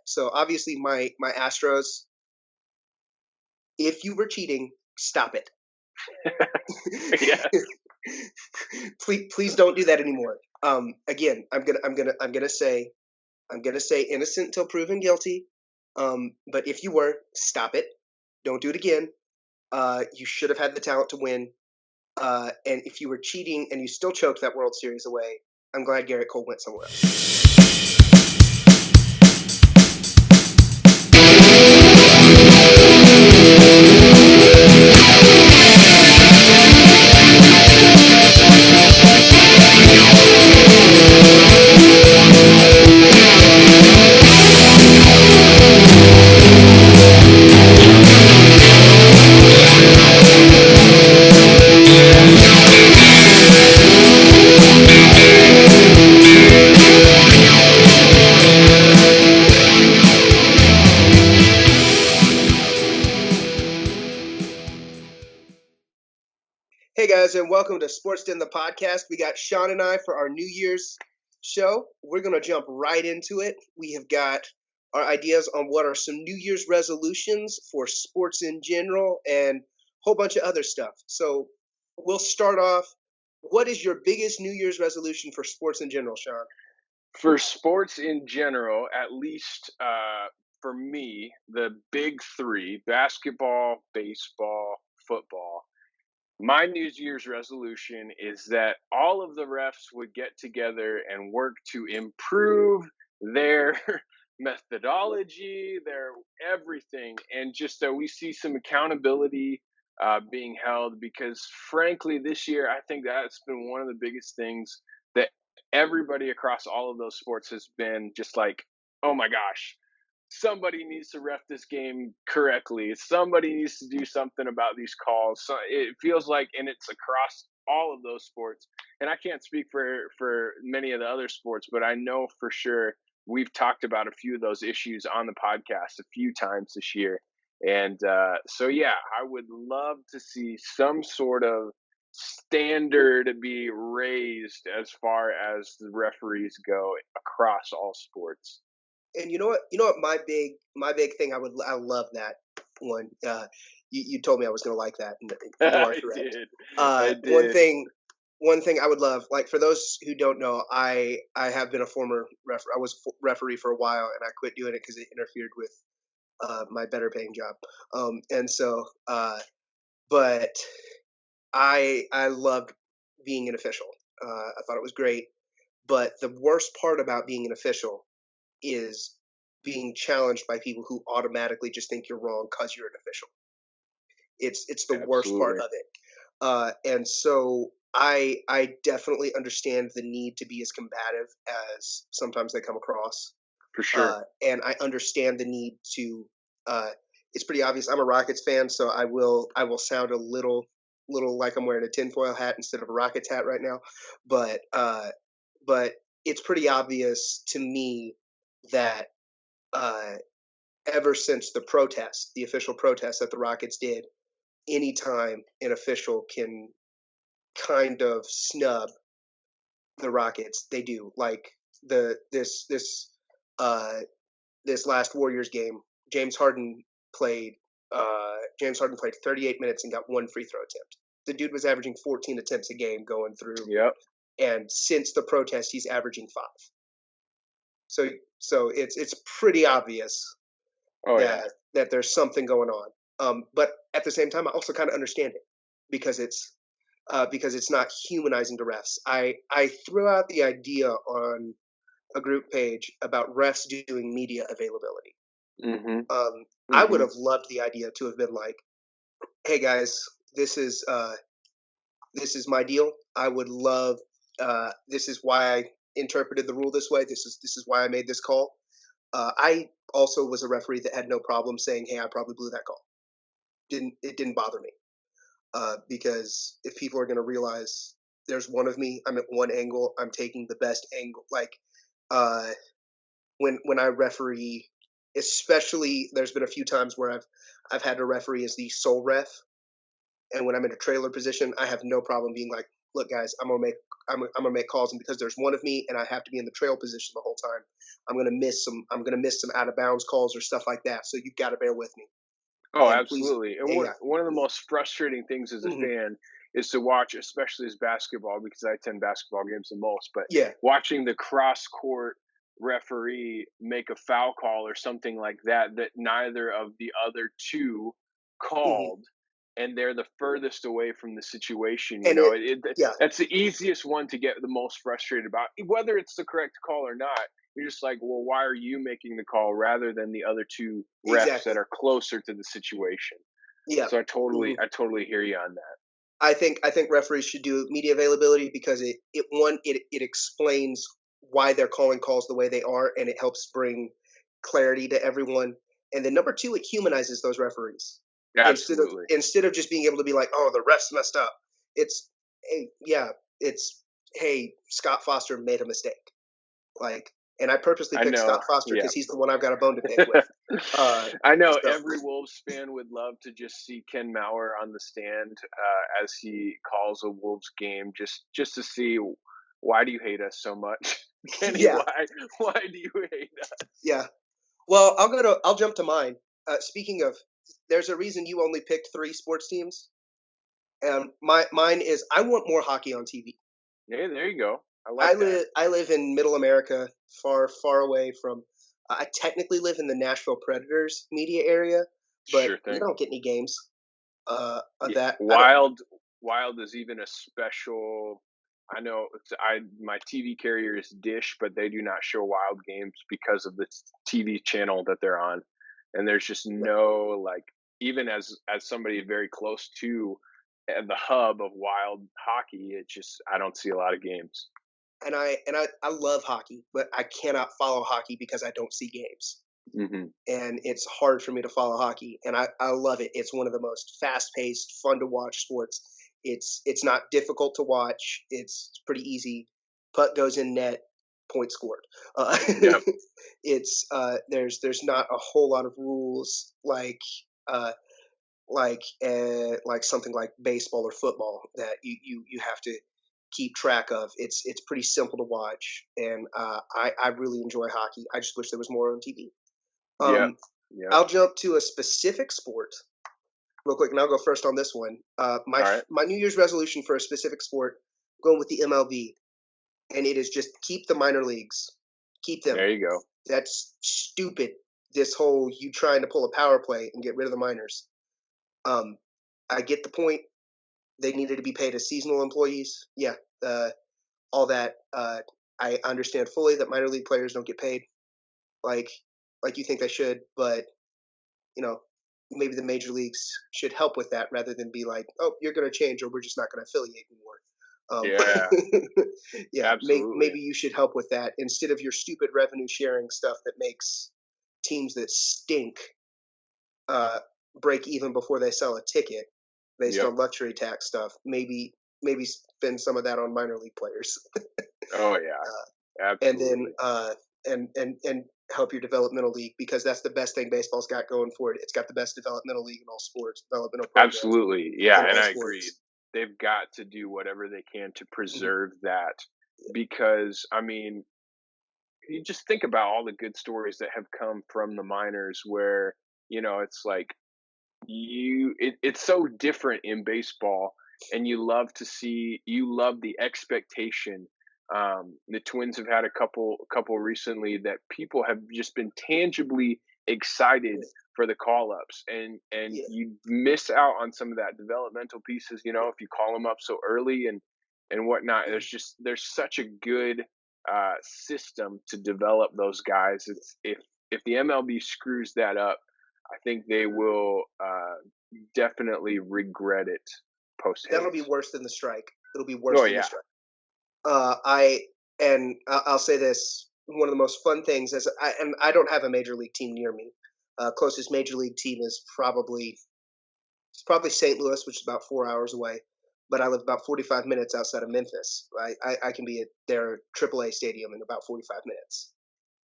So obviously my Astros, if you were cheating, stop it. Yeah. Please don't do that anymore. Again, I'm gonna say innocent until proven guilty. But if you were, stop it. Don't do it again. You should have had the talent to win. And if you were cheating and you still choked that World Series away, I'm glad Garrett Cole went somewhere else. Hey guys, and welcome to Sports Den the podcast. We got Sean and I for our New Year's show. We're gonna jump right into it. We have got our ideas on what are some New Year's resolutions for sports in general and a whole bunch of other stuff. So we'll start off. What is your biggest New Year's resolution for sports in general, Sean? For sports in general, at least for me, the big three: basketball, baseball, football. My New Year's resolution is that all of the refs would get together and work to improve their methodology, their everything, and just that we see some accountability being held. Because frankly, this year, I think that's been one of the biggest things that everybody across all of those sports has been just like, oh my gosh, somebody needs to ref this game correctly. Somebody needs to do something about these calls. So it feels like, and it's across all of those sports. And I can't speak for many of the other sports, but I know for sure we've talked about a few of those issues on the podcast a few times this year. And so, yeah, I would love to see some sort of standard be raised as far as the referees go across all sports. And you know what? You know what? My big thing. I love that one. You told me I was gonna like that, and you are I correct. did. Uh, I one did. thing one thing I would love, like for those who don't know, I have been a former I was referee for a while, and I quit doing it because it interfered with my better paying job. And so, but I loved being an official. I thought it was great. But the worst part about being an official is being challenged by people who automatically just think you're wrong because you're an official. It's the worst part Absolutely. of it. And so I definitely understand the need to be as combative as sometimes they come across. For sure. And I understand the need to. It's pretty obvious. I'm a Rockets fan, so I will sound a little like I'm wearing a tinfoil hat instead of a Rockets hat right now, but but it's pretty obvious to me that uh, ever since the official protest that the Rockets did, anytime an official can kind of snub the Rockets, they do. Like the uh this last Warriors game, James Harden played James Harden played 38 minutes and got one free throw attempt. The dude was averaging 14 attempts a game going through, Yep. and since the protest, he's averaging 5. So it's pretty obvious Oh yeah. that there's something going on. But at the same time, I also kind of understand it because it's not humanizing to refs. I threw out the idea on a group page about refs doing media availability. Mhm. I would Mhm. have loved the idea to have been like, "Hey guys, this is my deal. I would love. This is why I interpreted the rule this way. This is why I made this call. I also was a referee that had no problem saying, "Hey, I probably blew that call." It didn't bother me because if people are going to realize there's one of me, I'm at one angle, I'm taking the best angle. Like uh, when I referee, especially there's been a few times where I've had to referee as the sole ref, and when I'm in a trailer position, I have no problem being like, "Look, guys, I'm gonna make calls, and because there's one of me and I have to be in the trail position the whole time, I'm gonna miss some out of bounds calls or stuff like that. So you've got to bear with me, Oh, and please, absolutely. And yeah, one of the most frustrating things as a mhm, fan is to watch, especially as basketball, because I attend basketball games the most, but yeah, watching the cross court referee make a foul call or something like that that neither of the other two mhm. called, and they're the furthest away from the situation. And it, yeah, That's the easiest one to get the most frustrated about, whether it's the correct call or not. You're just like, well, why are you making the call rather than the other two refs that exactly, are closer to the situation? yeah. So Mhm. I totally hear you on that. I think referees should do media availability because it explains why they're calling calls the way they are, and it helps bring clarity to everyone. And then number two, it humanizes those referees Absolutely. instead of just being able to be like, oh, the refs messed up. It's hey, yeah, it's hey, Scott Foster made a mistake. Like, and I purposely I picked know. Scott Foster Yeah. because he's the one I've got a bone to pick with. I know So every Wolves fan would love to just see Ken Mauer on the stand as he calls a Wolves game, just to see why do you hate us so much, Kenny? yeah, Why do you hate us? yeah. Well, I'll jump to mine. Speaking of, there's a reason you only picked three sports teams, and mine is I want more hockey on TV. Hey, there you go. I like that. I live in Middle America, far away from. I technically live in the Nashville Predators media area, but Sure we thing. don't get any games of Yeah, that. I don't. Wild is even a special. I know I my TV carrier is Dish, but they do not show Wild games because of the TV channel that they're on, and there's just no like even as somebody very close to the hub of Wild hockey, it just I don't see a lot of games. I love hockey, but I cannot follow hockey because I don't see games. Hmm. And it's hard for me to follow hockey. And I love it. It's one of the most fast paced, fun to watch sports. It's not difficult to watch. It's pretty easy. Puck goes in net, point scored. Uh, Yep. there's not a whole lot of rules uh, like something like baseball or football that you have to keep track of. It's pretty simple to watch, and I really enjoy hockey. I just wish there was more on TV. Yep. Um, Yep. I'll jump to a specific sport real quick, and I'll go first on this one. All right. My New Year's resolution for a specific sport, going with the MLB, and it is just keep the minor leagues, keep them. There you go. That's stupid. This whole you trying to pull a power play and get rid of the minors. Um, I get the point. They needed to be paid as seasonal employees. Yeah, all that. I understand fully that minor league players don't get paid like like you think they should, but you know, maybe the major leagues should help with that rather than be like, oh, you're going to change or we're just not going to affiliate anymore. Yeah. Yeah, Absolutely. maybe you should help with that instead of your stupid revenue sharing stuff that makes teams that stink uh, break even before they sell a ticket based Yep. on luxury tax stuff. Maybe spend some of that on minor league players, Oh yeah. and then Absolutely. and help your developmental league because that's the best thing baseball's got going for it. It's got the best developmental league in all sports, developmental programs Absolutely. Yeah, in and all I agree. sports. They've got to do whatever they can to Mhm. preserve that because I mean, you just think about all the good stories that have come from the minors where, it's like it's so different in baseball and you love the expectation. The Twins have had a couple recently that people have just been tangibly excited Yeah, for the call ups, and yeah. you miss out on some of that developmental pieces, if you call them up so early and whatnot. Mhm. There's such a good system to develop those guys. If the MLB screws that up, I think they will definitely regret it post That'll be haste. worse than the strike. It'll be Oh worse than the yeah, strike. I'll say this: one of the most fun things and I don't have a major league team near me. Closest major league team is probably St. Louis, which is about 4 hours away. But I live about 45 minutes outside of Memphis. I can be at their AAA stadium in about 45 minutes,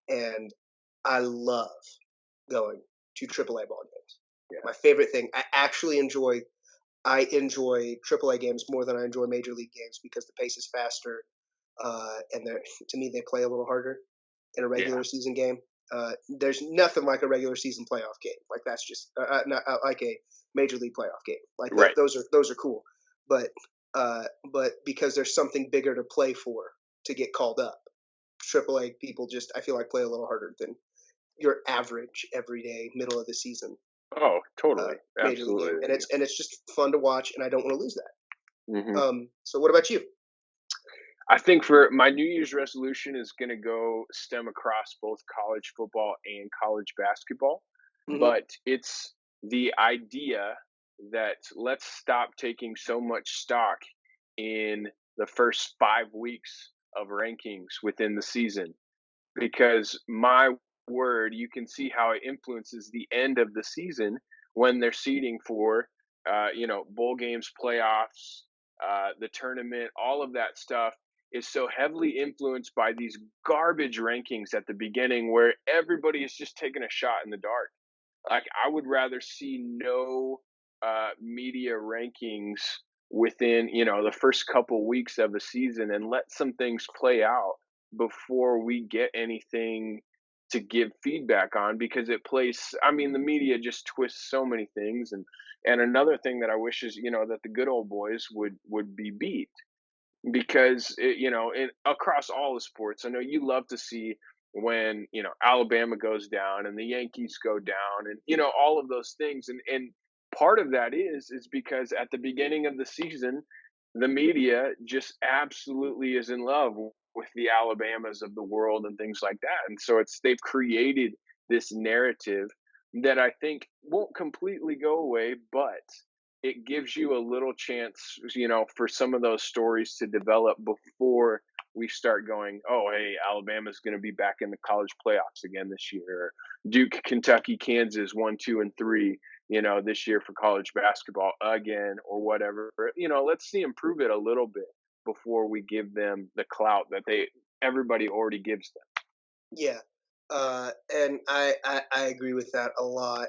and I love going to AAA ball games. yeah, My favorite thing. I enjoy AAA games more than I enjoy major league games because the pace is faster. and they're to me they play a little harder in a Yeah. regular season game. There's nothing like a regular season playoff game. Like that's just not like a major league playoff game. Like Right. those are cool, but but because there's something bigger to play for to get called up, AAA people just I feel like play a little harder than your average everyday middle of the season Oh, totally. major league game, Absolutely. and it's just fun to watch, and I don't want to lose that. Hmm. So what about you? I think for my New Year's resolution is going to go stem across both college football and college basketball, Hmm. but it's the idea that let's stop taking so much stock in the first 5 weeks of rankings within the season, because my word, you can see how it influences the end of the season when they're seeding for, bowl games, playoffs, the tournament, all of that stuff is so heavily influenced by these garbage rankings at the beginning where everybody is just taking a shot in the dark. Like, I would rather see no media rankings within, the first couple weeks of a season and let some things play out before we get anything to give feedback on, because it plays, I mean, the media just twists so many things. And another thing that I wish is, that the good old boys would be beat, because across all the sports, I know you love to see when Alabama goes down and the Yankees go down, and all of those things, and part of that is because at the beginning of the season, the media just absolutely is in love with the Alabamas of the world and things like that, and so they've created this narrative that I think won't completely go away, but it gives you a little chance, for some of those stories to develop before we start going, oh, hey, Alabama's going to be back in the college playoffs again this year. Or Duke, Kentucky, Kansas, 1, 2, and 3, this year for college basketball again, or whatever. Let's see them prove it a little bit before we give them the clout that everybody already gives them. Yeah, and I agree with that a lot.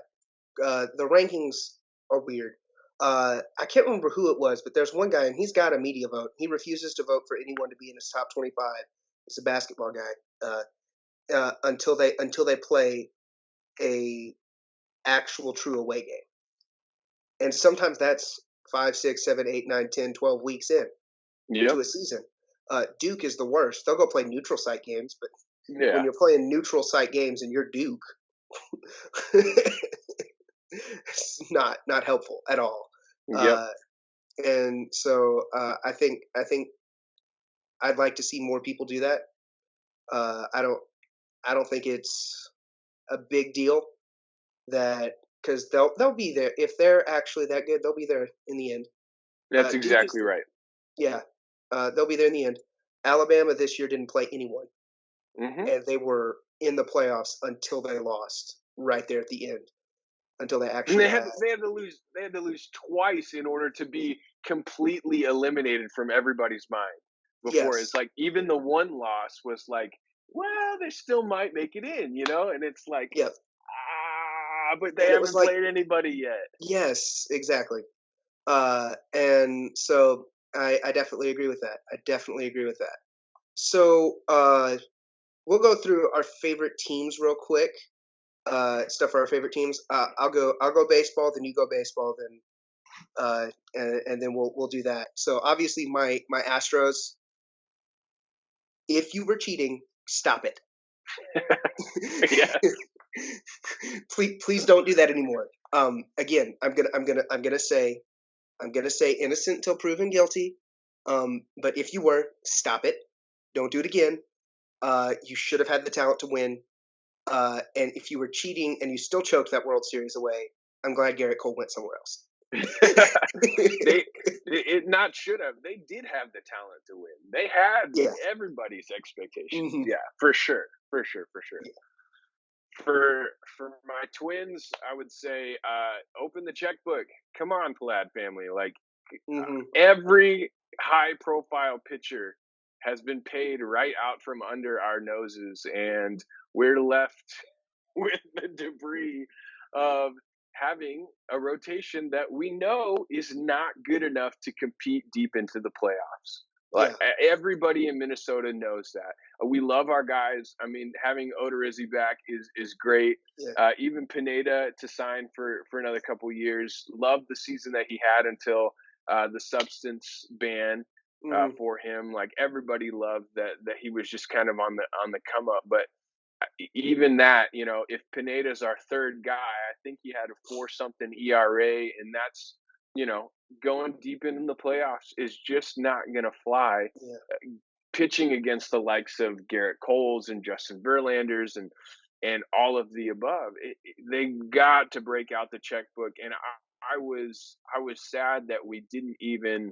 The rankings are weird. I can't remember who it was, but there's one guy, and he's got a media vote. He refuses to vote for anyone to be in his top 25. He's a basketball guy. Until they play a actual true away game, and sometimes that's 5, 6, 7, 8, 9, 10, 12 weeks in to Yep. a season. Duke is the worst. They'll go play neutral site games, but when Yeah. you're playing neutral site games and you're Duke, it's not helpful at all. Yep. Uh, and so I think I'd like to see more people do that. Uh, I don't I don't think it's a big deal that because they'll be there if they're actually that good. They'll be there in the end. That's Duke is exactly right. yeah, they'll be there in the end. Alabama this year didn't play anyone, Hmm. and they were in the playoffs until they lost right there at the end. Until they And actually they had had to lose twice in order to be completely eliminated from everybody's mind. Before, it's yes, like even the one loss was like, well, they still might make it in, and it's like, yep, but they and it was haven't like played anybody yet. yes, exactly. And so I definitely agree with that. I definitely agree with that. So we'll go through our favorite teams real quick. Stuff for our favorite teams. I'll go baseball, then you go baseball, then and then we'll do that. So obviously my Astros. If you were cheating, stop it. Yeah. Please don't do that anymore. Again, I'm gonna say innocent until proven guilty. But if you were, stop it. Don't do it again. You should have had the talent to win. And if you were cheating and you still choked that World Series away, I'm glad Garrett Cole went somewhere else. they it not should have. They did have the talent to win. They had Yeah. everybody's expectations. Hmm. Yeah, for sure, for sure, for sure. Yeah. For my Twins, I would say open the checkbook. Come on, Plaid family. Like, Hmm. every high profile pitcher has been paid right out from under our noses, and we're left with the debris of having a rotation that we know is not good enough to compete deep into the playoffs. Like Yeah, everybody in Minnesota knows that. We love our guys. I mean, having Odorizzi back is great. yeah. Even Pineda to sign for another couple years. Love the season that he had until the substance ban Mhm. for him. Like everybody loved that he was just kind of on the come up. But even that, if Pineda's our third guy, I think he had a 4 something ERA, and that's, you know, going deep into the playoffs is just not going to fly. Yeah. Pitching against the likes of Garrett Coles and Justin Verlanders and all of the above, they got to break out the checkbook. And I was sad that we didn't even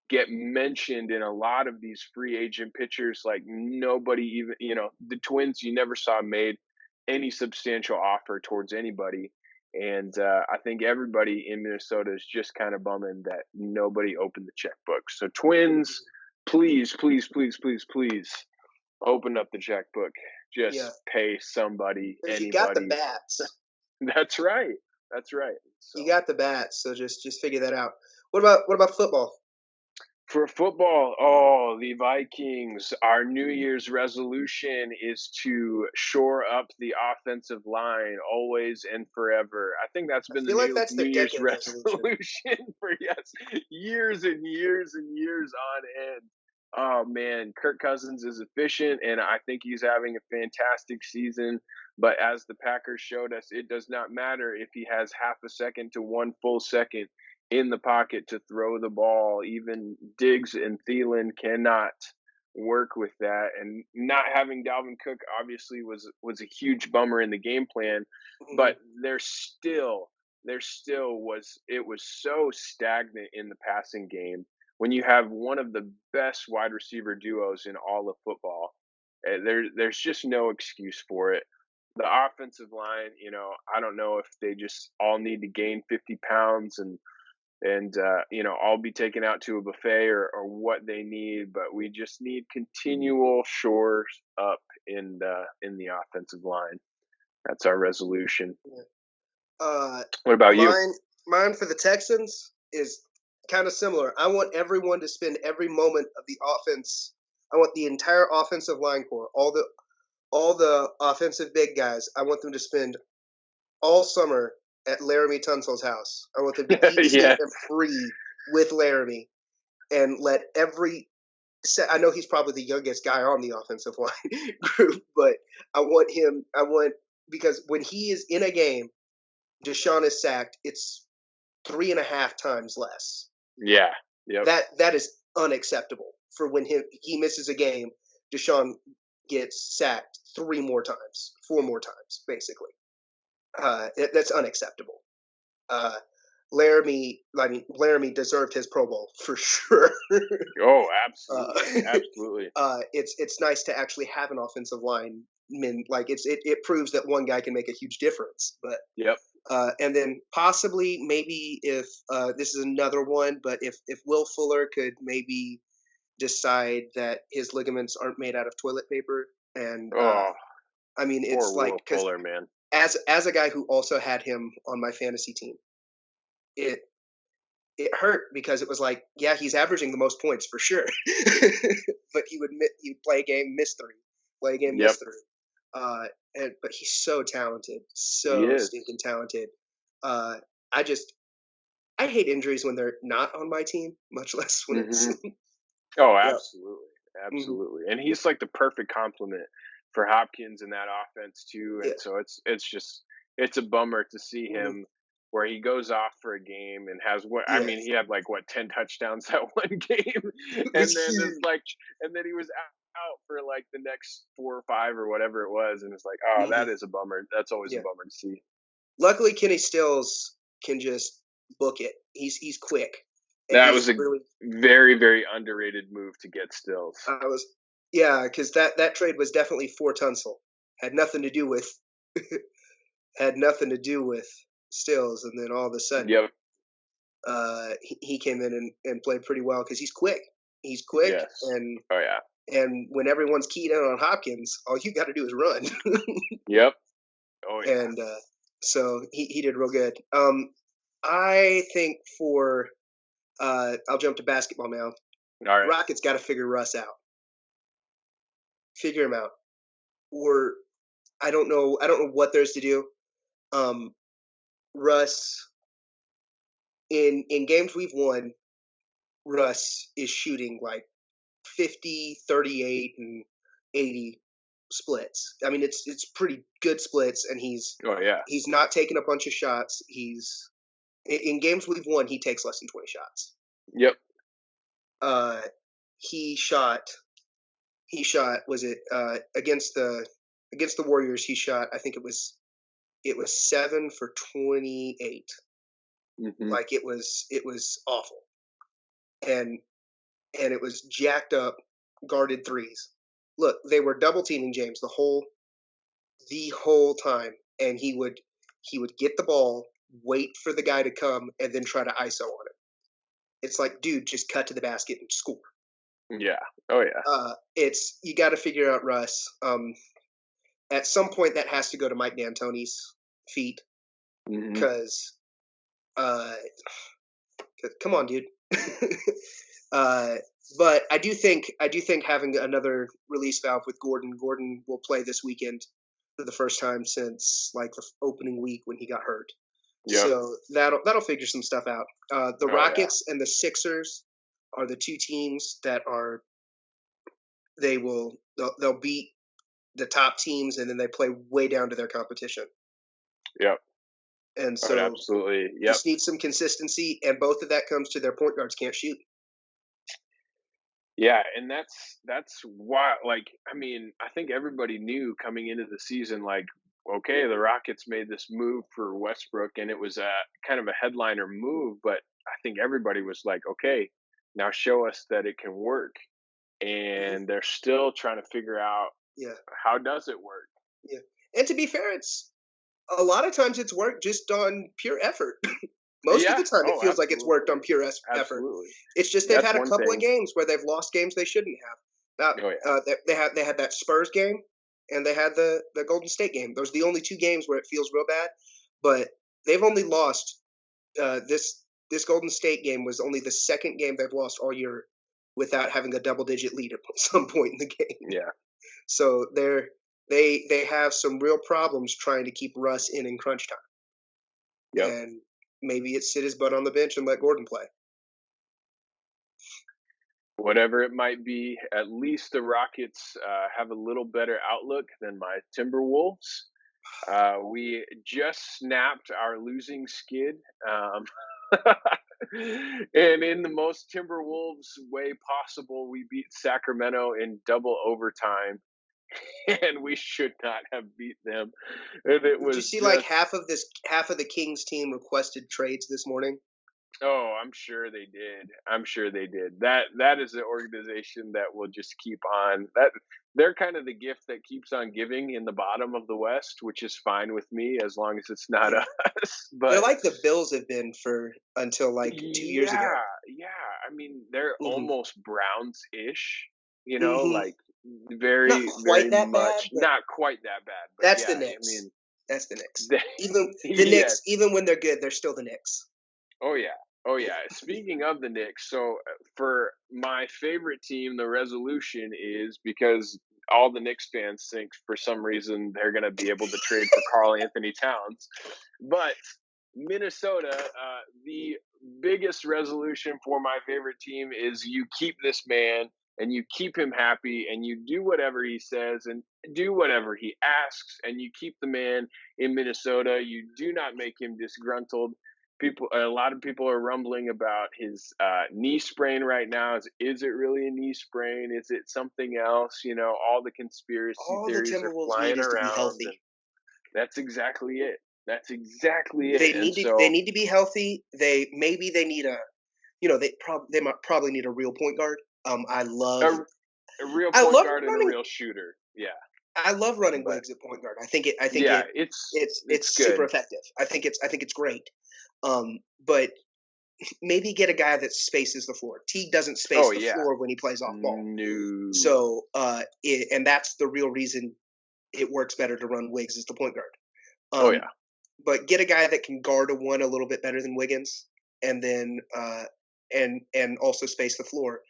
get mentioned in a lot of these free agent pitchers. Like nobody even, the Twins, you never saw made any substantial offer towards anybody. And I think everybody in Minnesota is just kind of bumming that nobody opened the checkbook. So Twins, please, please, please, please, please open up the checkbook. Yeah. Just pay somebody, Because you got the anybody. bats. That's right. That's right. You So got the bats. So just figure that out. What about football? for football, oh, the Vikings, our New Year's resolution is to shore up the offensive line always and forever. I think that's I been the feel like new that's New their Year's decade resolution. resolution for, yes, years and years and years on end. Oh man, Kirk Cousins is efficient and I think he's having a fantastic season. But as the Packers showed us, it does not matter if he has half a second to one full second in the pocket to throw the ball. Even Diggs and Thielen cannot work with that. And not having Dalvin Cook obviously was a huge bummer in the game plan, Mhm. but there still was it was so stagnant in the passing game when you have one of the best wide receiver duos in all of football. There's just no excuse for it. The offensive line, I don't know if they just all need to gain 50 pounds and I'll be taken out to a buffet or what they need, but we just need continual shores up in the offensive line. That's our resolution. Yeah. Uh, What about you? mine for the Texans is kind of similar. I want everyone to spend every moment of the offense. I want the entire offensive line core, all the offensive big guys. I want them to spend all summer at Laramie Tunsil's house. I want them to eat, sleep, Yes. and breathe with Laramie, and let every. I know he's probably the youngest guy on the offensive line group, but I want him. I want because when he is in a game, Deshaun is sacked. It's 3.5 times less. Yeah. Yep. That is unacceptable for when he misses a game. Deshaun gets sacked 3 more times, 4 more times, basically. That's unacceptable. Uh, Laramie deserved his Pro Bowl for sure. Oh, uh, absolutely. Absolutely. it's nice to actually have an offensive lineman. Like it proves that one guy can make a huge difference. But Yep. and then possibly maybe if this is another one, but if Will Fuller could maybe decide that his ligaments aren't made out of toilet paper, and Oh, I mean poor it's like Will because Fuller, man. as a guy who also had him on my fantasy team, it it hurt because it was like, yeah, he's averaging the most points for sure, but he'd play a game, miss three, play a game, miss Yep. three. But he's so talented, He so is. stinking talented. Uh, I just I hate injuries when they're not on my team, much less when it's Hmm. Oh, yeah. absolutely. Mhm. Absolutely. And he's like the perfect complement for Hopkins in that offense too. Yeah. And so it's a bummer to see Mhm. him where he goes off for a game and has what I mean, Yes. he had like what 10 touchdowns that one game. It was And then it's like huge. and then he was out for like the next 4 or 5 or whatever it was. And it's like, oh, that Mhm. is a bummer. That's always a Yeah. bummer to see. Luckily, Kenny Stills can just book it. He's quick, and That he's was a really. very, very underrated move to get Stills. I was yeah, because that trade was definitely for Tunsil. Had nothing to do with had nothing to do with Stills, and then all of a sudden, Yep. he came in and played pretty well because he's quick. He's quick, Yes. Oh yeah. and when everyone's keyed in on Hopkins, all you got to do is run, Yep. Oh yeah. and so he did real good. I think for I'll jump to basketball now. All right. Rockets got to figure Russ out. Figure him out. Or I don't know. I don't know what there's to do. Um, Russ in games we've won, Russ is shooting like 50, 38, and 80 splits. I mean, it's pretty good splits, and Oh yeah. he's not taking a bunch of shots. He's in games we've won, he takes less than 20 shots. Yep. Uh, he shot was it against the Warriors? He shot, I think it was 7 for 28. Hmm. Like it was awful, and it was jacked up guarded threes. Look, they were double teaming James the whole time, and he would get the ball, wait for the guy to come, and then try to ISO on it. It's like, dude, just cut to the basket and score. Yeah. Oh yeah. It's you got to figure out Russ. At some point, that has to go to Mike D'Antoni's feet Hmm. because, uh, come on, dude. uh, but I do think having another release valve with Gordon will play this weekend for the first time since like the opening week when he got hurt. Yep. So that'll figure some stuff out. The Oh yeah. Rockets and the Sixers are the two teams that are they'll beat the top teams, and then they play way down to their competition. Yep. And I would so absolutely. Yep. just need some consistency, and both of that comes to their point guards can't shoot. Yeah, and that's why. Like, I mean, I think everybody knew coming into the season, like, okay, the Rockets made this move for Westbrook, and it was a kind of a headliner move. But I think everybody was like, okay, now show us that it can work. Mhm. And they're still trying to figure out Yeah, how does it work. yeah. And to be fair, it's a lot of times it's worked just on pure effort. Most of Yeah. the time, it Oh, feels like it's worked absolutely, on pure effort. absolutely. It's just they've That's had a one couple of thing. games where they've lost games they shouldn't have. Oh yeah. They had that Spurs game, and they had the Golden State game. Those are the only two games where it feels real bad. But they've only lost this Golden State game was only the second game they've lost all year without having a double digit lead at some point in the game. Yeah. So they have some real problems trying to keep Russ in crunch time, Yep. and maybe it's sit his butt on the bench and let Gordon play. Whatever it might be, at least the Rockets have a little better outlook than my Timberwolves. We just snapped our losing skid. And in the most Timberwolves way possible, we beat Sacramento in double overtime, and we should not have beat them. And it Did you was see like just, half of the Kings team requested trades this morning? oh, I'm sure they did. I'm sure they did. That is an organization that will just keep on. That they're kind of the gift that keeps on giving in the bottom of the West, which is fine with me as long as it's not Yeah, us. they're But like the Bills have been for until like 2 years ago. yeah, yeah. I mean, they're Hmm. almost Browns-ish, Hmm. like Not very, quite very that bad, much but not quite that bad, but that's yeah, the I Knicks. mean, That's the Knicks. they, Even the yes. Knicks, even when they're good, they're still the Knicks. Oh yeah. Oh yeah. Speaking of the Knicks, so for my favorite team, the resolution is because all the Knicks fans think for some reason they're going to be able to trade for Carl Anthony Towns, but Minnesota, the biggest resolution for my favorite team is you keep this man and you keep him happy and you do whatever he says and do whatever he asks and you keep the man in Minnesota. You do not make him disgruntled. People, a lot of people are rumbling about his knee sprain right now. Is it really a knee sprain? Is it something else? All the conspiracy All the theories are Timberwolves need flying is to be around, and healthy. that's exactly it. That's exactly They it. And need to they so, need to be healthy. They need a they might probably need a real point guard. a, a real I point love guard and a running real shooter. Yeah, I love running but Wiggs at point guard. I think yeah, it it's it's super good. effective. I think it's great. But maybe get a guy that spaces the floor. Teague doesn't Oh space the yeah, floor when he plays off ball. no. So and that's the real reason it works better to run Wiggs as the point guard. Oh Um, yeah, but get a guy that can guard a one a little bit better than Wiggins, and then and also space the floor.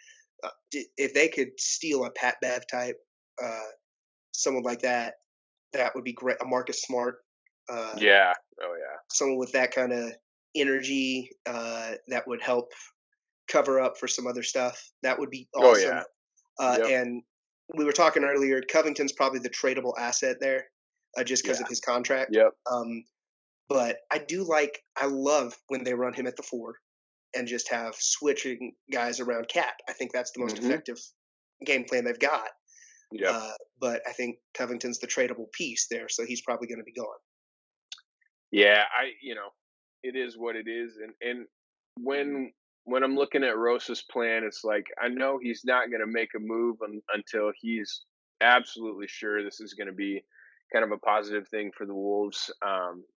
if they could steal a Pat Bev type, uh, someone like that, that would be great. A Marcus Smart, uh, Yeah. Oh yeah. someone with that kind of energy that would help cover up for some other stuff. That would be Oh yeah. awesome. Yep. And we were talking earlier. Covington's probably the tradable asset there, just because Yeah. of his contract. Yep. But I love when they run him at the four and just have switching guys around Cat. I think that's the most Mhm. effective game plan they've got. Yep. But I think Covington's the tradable piece there, so he's probably going to be gone. Yeah, it is what it is, and when when I'm looking at Rosa's plan, it's like I know he's not going to make a move until he's absolutely sure this is going to be kind of a positive thing for the Wolves.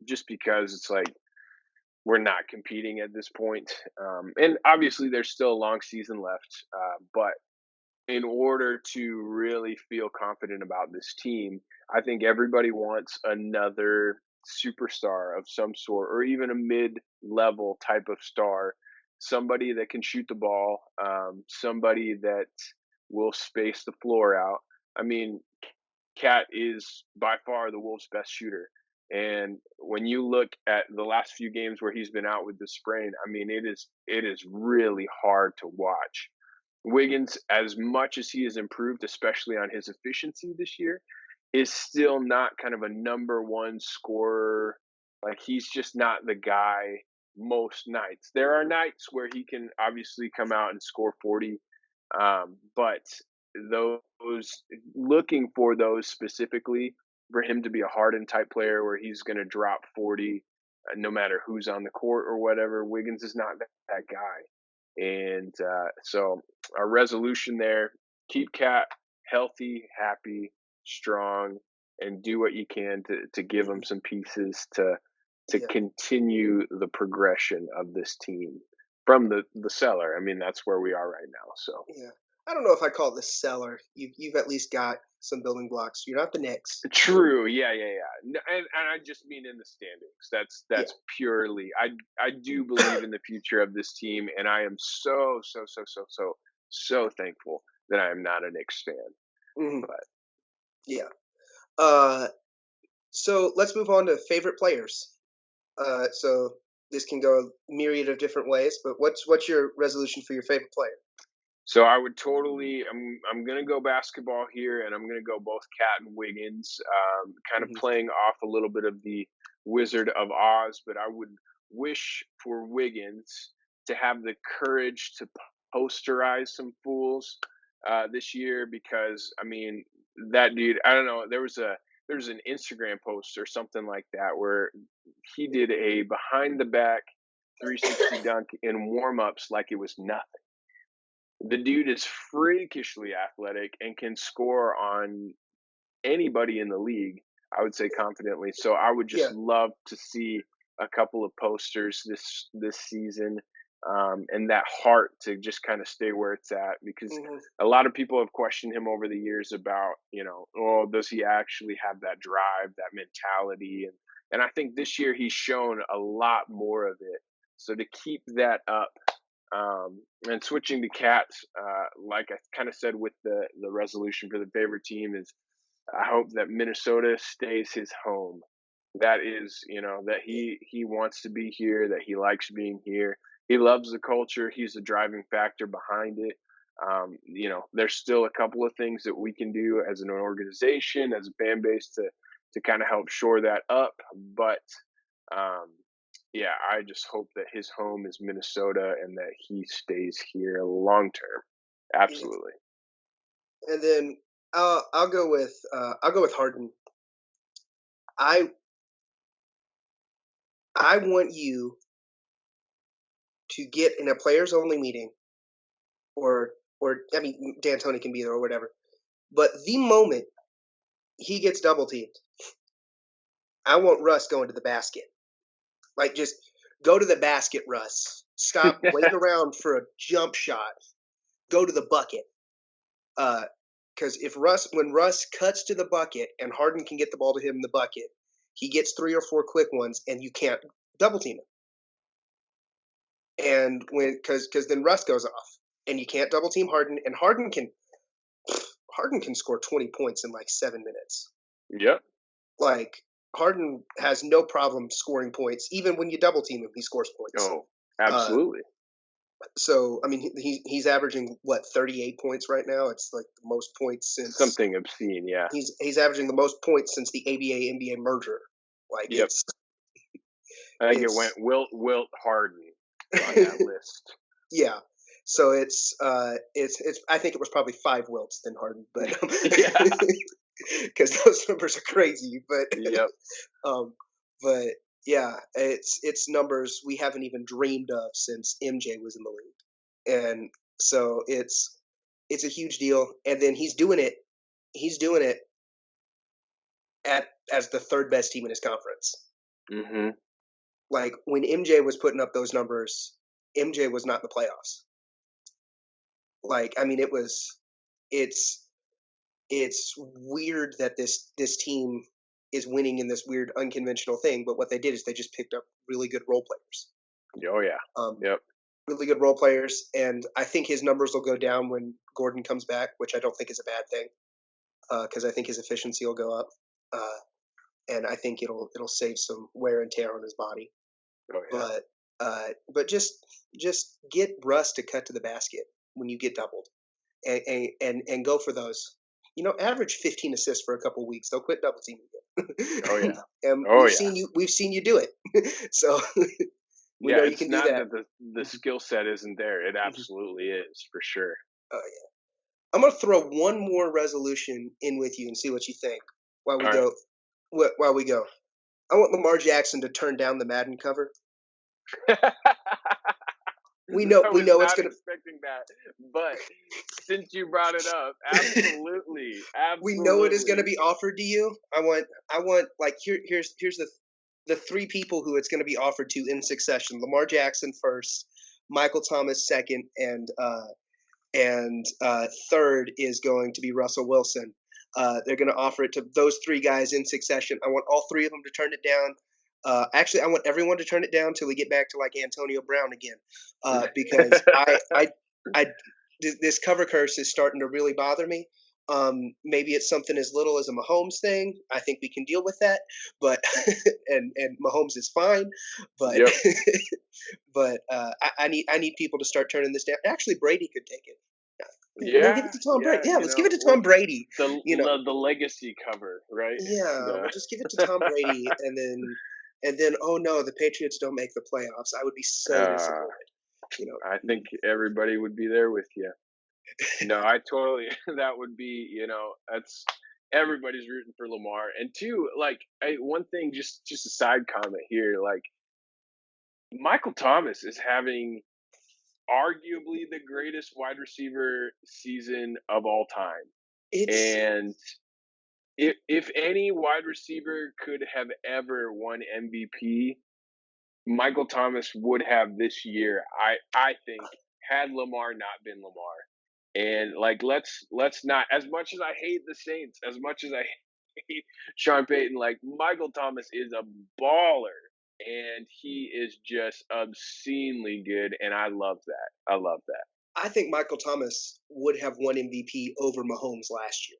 Just because it's like we're not competing at this point, and obviously there's still a long season left. But in order to really feel confident about this team, I think everybody wants another superstar of some sort, or even a mid-level type of star, somebody that can shoot the ball, somebody that will space the floor out. I mean, Cat is by far the Wolves' best shooter. And when you look at the last few games where he's been out with the sprain, I mean, it is really hard to watch. Wiggins, as much as he has improved, especially on his efficiency this year, is still not kind of a number one scorer. Like he's just not the guy most nights. There are nights where he can obviously come out and score 40, but those looking for those specifically for him to be a Harden type player where he's going to drop 40 no matter who's on the court or whatever. Wiggins is not that guy. And so our resolution there: keep Cat healthy, happy, strong, and do what you can to give him Mhm. some pieces to Yeah, continue the progression of this team from the cellar. I mean, that's where we are right now. So yeah. I don't know if I call it the cellar. You've at least got some building blocks. You're not the Knicks. true, yeah, yeah, yeah. And I just mean in the standings. Yeah. That's purely. I do believe in the future of this team, and I am so thankful that I am not a Knicks fan. Mhm. But Yeah. Uh, so let's move on to favorite players. So this can go a myriad of different ways, but what's your resolution for your favorite player? so I would totally. I'm gonna go basketball here, and I'm gonna go both Cat and Wiggins. Kind of Hmm. playing off a little bit of the Wizard of Oz, but I would wish for Wiggins to have the courage to posterize some fools this year, because I mean that dude. I don't know. There was an Instagram post or something like that where he did a behind the back 360 dunk in warm ups like it was nothing. The dude is freakishly athletic and can score on anybody in the league, I would say confidently. So I would just Yeah. love to see a couple of posters this season, and that heart to just kind of stay where it's at, because Hmm. a lot of people have questioned him over the years about, oh, does he actually have that drive, that mentality, and I think this year he's shown a lot more of it. So to keep that up, and switching to Cats, like I kind of said with the resolution for the favorite team is, I hope that Minnesota stays his home. That is, that Yeah. he wants to be here, that he likes being here. He loves the culture. He's the driving factor behind it. There's still a couple of things that we can do as an organization, as a fan base, to kind of help shore that up. But um, yeah, I just hope that his home is Minnesota and that he stays here long term. Yeah. Absolutely. And then I'll go with Harden. I I want you to get in a players only meeting, or I mean D'Antoni can be there or whatever. But the moment he gets double teamed, I want Russ going to the basket. Like just go to the basket, Russ. Stop waiting around for a jump shot. Go to the bucket. Because when Russ cuts to the bucket and Harden can get the ball to him in the bucket, he gets three or four quick ones, and you can't double team him. And when because then Russ goes off. and you can't double team Harden, and Harden can score 20 points in like 7 minutes. Yep. Like Harden has no problem scoring points, even when you double team him, he scores points. Oh, Uh, absolutely. so I mean, he's averaging what 38 points right now. It's like the most points since Something obscene. Yeah. he's averaging the most points since the ABA NBA merger. Like Yep. I think it went it's Wilt Harden on that list. yeah. So it's I think it was probably 5 Wilts than Harden, but Yeah. because those numbers are crazy. Yep. Um, but yeah, it's numbers we haven't even dreamed of since MJ was in the league, and so it's a huge deal. And then he's doing it at as the third best team in his conference. Mhm. Like when MJ was putting up those numbers, MJ was not in the playoffs. Like I mean, it's it's weird that this team is winning in this weird unconventional thing. But what they did is they just picked up really good role players. Oh yeah. Um, Yep. really good role players, and I think his numbers will go down when Gordon comes back, which I don't think is a bad thing because I think his efficiency will go up, and I think it'll save some wear and tear on his body. Oh yeah. But just get Russ to cut to the basket when you get doubled, and go for those. You know, average 15 assists for a couple weeks. They'll quit double teaming Oh you. yeah. And Oh yeah. we've seen you do it. So we Yeah. know you It's can do not that. that the Mhm, skill set isn't there. It mhm. absolutely is for sure. Uh, I'm gonna throw one more resolution in with you and see what you think while we All right. go. While we go, I want Lamar Jackson to turn down the Madden cover. I We was know it's not gonna. expecting that, but since you brought it up, absolutely, We know it is going to absolutely. be offered to you. I want like here's the three people who it's going to be offered to in succession. Lamar Jackson first, Michael Thomas second, and third is going to be Russell Wilson. They're going to offer it to those three guys in succession. I want all three of them to turn it down. Actually, I want everyone to turn it down till we get back to like Antonio Brown again, because I this cover curse is starting to really bother me. Maybe it's something as little as a Mahomes thing. I think we can deal with that, but and Mahomes is fine, but Yep. I need people to start turning this down. Actually, Brady could take it. We'll give it Yeah, to Tom Brady. yeah. Yeah, let's give it to Tom Brady. You know, The legacy cover, right? yeah, The we'll just give it to Tom Brady, and then oh no, the Patriots don't make the playoffs. I would be so uh, disappointed. You I know, think everybody would be there with you. No, I totally. That would be, that's everybody's rooting for Lamar. And two, like, one thing, just a side comment here, like Michael Thomas is having arguably the greatest wide receiver season of all time. it's And if any wide receiver could have ever won MVP, Michael Thomas would have this year. I think had Lamar not been Lamar. And like let's not, as much as I hate the Saints, as much as I hate Sean Payton, like Michael Thomas is a baller and he is just obscenely good and I love that. I love that. I think Michael Thomas would have won MVP over Mahomes last year,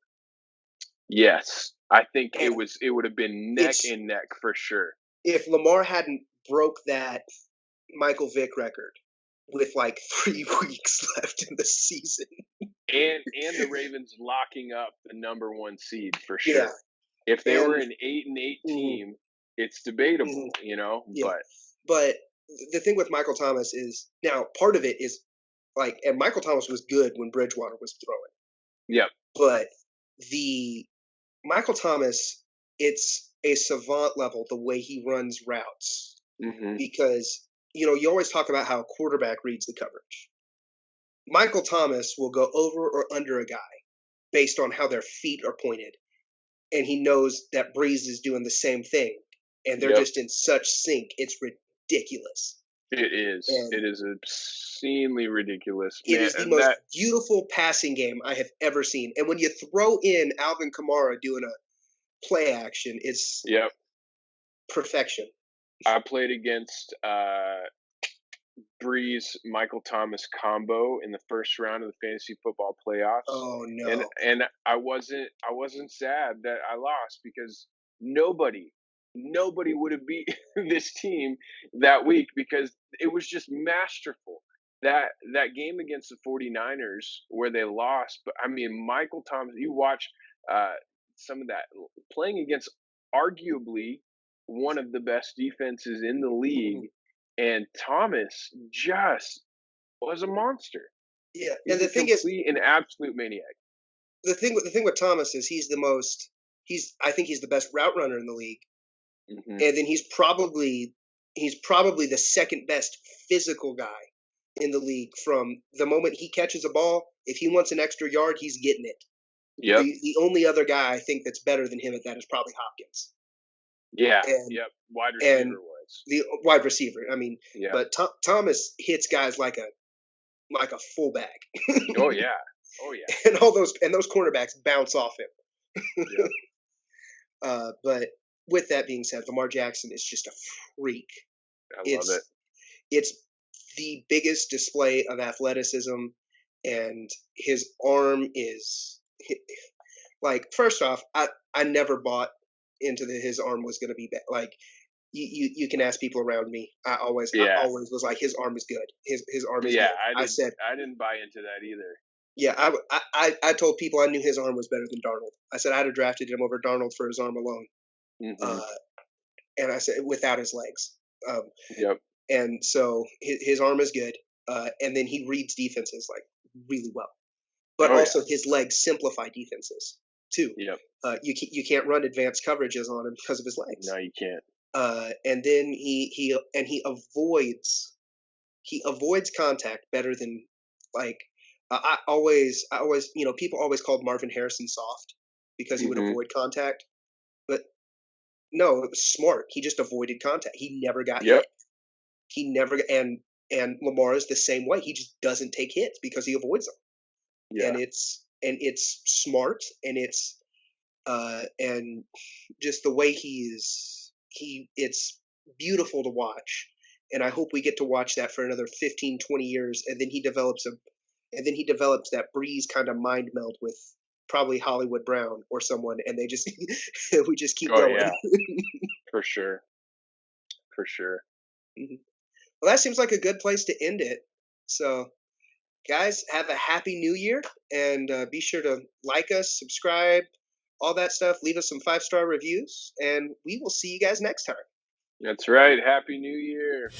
Yes. I think and it would have been neck it's and neck for sure. if Lamar hadn't broke that Michael Vick record with like 3 weeks left in the season. And the Ravens locking up the number one seed for Yeah, sure. If they were and an 8-8 mhm, team, it's mhm, debatable, yeah, but but the thing with Michael Thomas is now part of it is like, and Michael Thomas was good when Bridgewater was throwing, yep. but the Michael Thomas, it's a savant level the way he runs routes Mhm. because you always talk about how a quarterback reads the coverage. Michael Thomas will go over or under a guy based on how their feet are pointed, and he knows that Breeze is doing the same thing, and they're Yep. just in such sync. It's ridiculous, It is. and It is obscenely ridiculous, it man. is the And most that beautiful passing game I have ever seen. And when you throw in Alvin Kamara doing a play action, it's yep. perfection. I played against Breeze Michael Thomas combo in the first round of the fantasy football playoffs, Oh and no. I wasn't sad that I lost because nobody nobody would have beat this team that week because it was just masterful. That game against the 49ers where they lost, but I mean Michael Thomas, you watch uh some of that playing against arguably one of the best defenses in the Mhm. league, and Thomas just was a monster. Yeah, and He's the a thing is, complete and absolute maniac. the thing with Thomas is he's I think he's the best route runner in the league, Mhm. and then he's probably the second best physical guy in the league. From the moment he catches a ball, if he wants an extra yard, he's getting it. Yep. The only other guy I think that's better than him at that is probably Hopkins, Yeah. and Yep. Wide and receiver was. the wide receiver. I mean, Yep. but Thomas hits guys like a fullback, Oh yeah. Oh yeah. and those cornerbacks bounce off him. Yep. But with that being said, Lamar Jackson is just a freak. I love it. It's it's the biggest display of athleticism, and his arm is like, first off, I never bought into his arm was going to be bad. Like, you can ask people around me. I Yeah. always was like, his arm is good. His arm is Yeah. good. I I did. said, I didn't buy into that either. yeah. I told people I knew his arm was better than Darnold. I said I'd have drafted him over Darnold for his arm alone. Mhm. Uh, and I said without his legs. Um, Yep. and so his arm is good, and then he reads defenses like really well. But Oh yeah. also his legs simplify defenses too. Yep. You can't run advanced coverages on him because of his No, legs. you can't. And then he avoids contact better than, like, I always people always called Marvin Harrison soft because he would Mhm. avoid contact, but no, it was smart. He just avoided contact. He never got Yep. hit. He never and Lamar is the same way. He just doesn't take hits because he avoids them, Yeah. and it's smart, and just the way it's beautiful to watch, and I hope we get to watch that for another 15, 20 years, and then he develops that Breeze kind of mind meld with probably Hollywood Brown or someone, and they just we just keep Oh going. yeah. For sure. For sure. Mhm. Well, that seems like a good place to end it. So, guys, have a happy new year, and be sure to like us, subscribe, all that stuff. Leave us some 5-star reviews, and we will see you guys next time. That's right. Happy New Year.